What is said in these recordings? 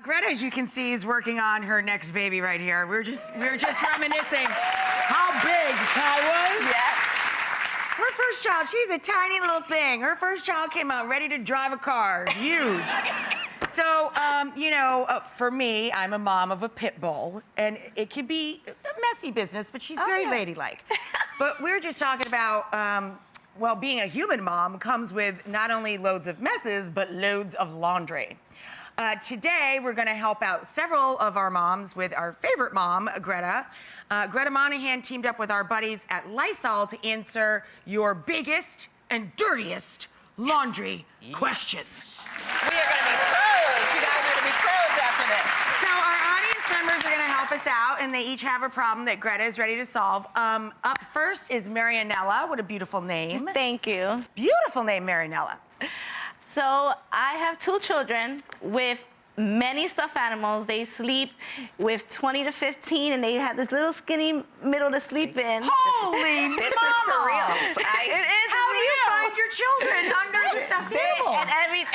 Greta, as you can see, is working on her next baby right here. We were just reminiscing how big I was. Yes. Her first child, she's a tiny little thing. Her first child came out ready to drive a car, huge. So, you know, for me, I'm a mom of a pit bull, and it can be a messy business, but she's very ladylike. But we're just talking about, well, being a human mom comes with not only loads of messes, but loads of laundry. Today, we're gonna help out several of our moms with our favorite mom, Greta. Greta Monahan teamed up with our buddies at Lysol to answer your biggest and dirtiest laundry questions. We are gonna be pros. You guys are gonna be pros after this. So our audience members are gonna help us out, and they each have a problem that Greta is ready to solve. Up first is Marianella. What a beautiful name. Thank you. Beautiful name, Marianella. So I have 2 children with many stuffed animals. They sleep with 20 to 15, and they have this little skinny middle to sleep in. Holy This is for real. So It is How do you real. find your children under the stuffed animals? And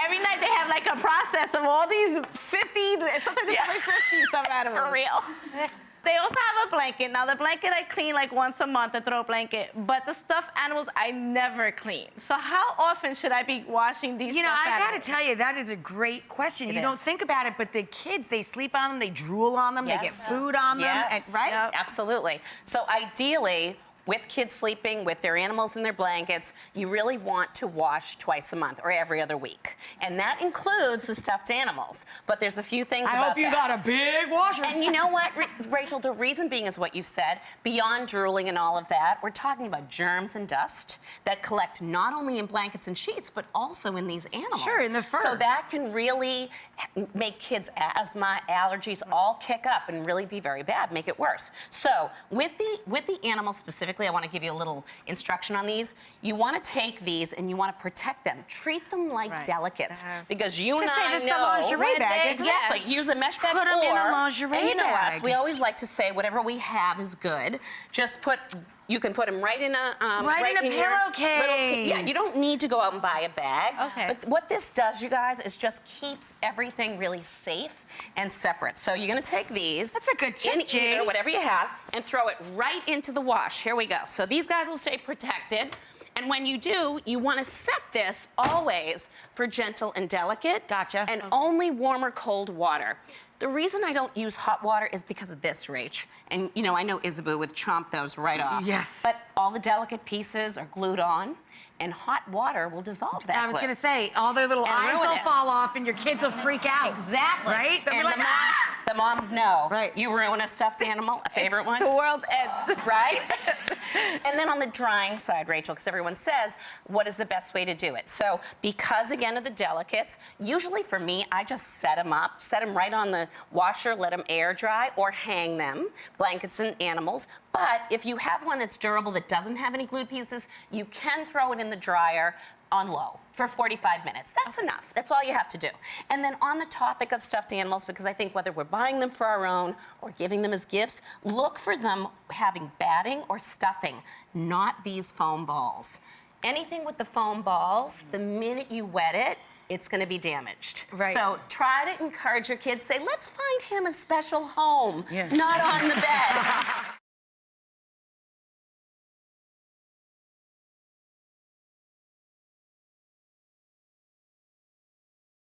every night they have like a process of all these 50, sometimes they have like 50 stuffed animals. for real. They also have a blanket. Now, the blanket I clean like once a month, the throw blanket, but the stuffed animals I never clean. So how often should I be washing these You know, stuffed I gotta animals? tell you, that is a great question. It You is. don't think about it, but the kids, they sleep on them, they drool on them, they get Yes. food on them, Yes. and, right? Yep. Absolutely. So ideally, with kids sleeping with their animals in their blankets, you really want to wash twice a month or every other week. And that includes the stuffed animals. But there's a few things I about hope you that. got a big washer. And you know what, Rachel, the reason being is what you said, beyond drooling and all of that, we're talking about germs and dust that collect not only in blankets and sheets, but also in these animals. Sure, in the fur. So that can really make kids' asthma, allergies all kick up and really be very bad, make it worse. So with the animals specifically, I want to give you a little instruction on these. You want to take these and you want to protect them. Treat them like delicates. Because you and I this is a know... lingerie bag, isn't it? Exactly. Use a mesh bag Put 'em in a or- lingerie and you know bag. us, we always like to say whatever we have is good. Just put... You can put them right in a Right in a your pillowcase. Yeah, you don't need to go out and buy a bag. Okay. But what this does, you guys, is just keeps everything really safe and separate. So you're gonna take these. That's a good tip, in Jay. either, whatever you have, and throw it right into the wash. Here we go. So these guys will stay protected. And when you do, you want to set this always for gentle and delicate. Gotcha. And only warm or cold water. The reason I don't use hot water is because of this, Rach. And, you know, I know Isabeau would chomp those right off. Yes. But all the delicate pieces are glued on, and hot water will dissolve that I was glue. gonna say, all their little And eyes ruin will it. fall off and your kids will freak out. Exactly. Right? They'll be And like, "Ah!" the moms know. Right. You ruin a stuffed animal, a favorite one. The world ends. Right? And then on the drying side, Rachel, because everyone says, what is the best way to do it? So because, again, of the delicates, usually for me, I just set them up, set them right on the washer, let them air dry, or hang them, blankets and animals. But if you have one that's durable that doesn't have any glued pieces, you can throw it in the dryer on low for 45 minutes. That's enough. That's all you have to do. And then on the topic of stuffed animals, because I think whether we're buying them for our own or giving them as gifts, look for them having batting or stuffing, not these foam balls. Anything with the foam balls, the minute you wet it, it's going to be damaged. Right. So try to encourage your kids, say, let's find him a special home, Yeah. not on the bed.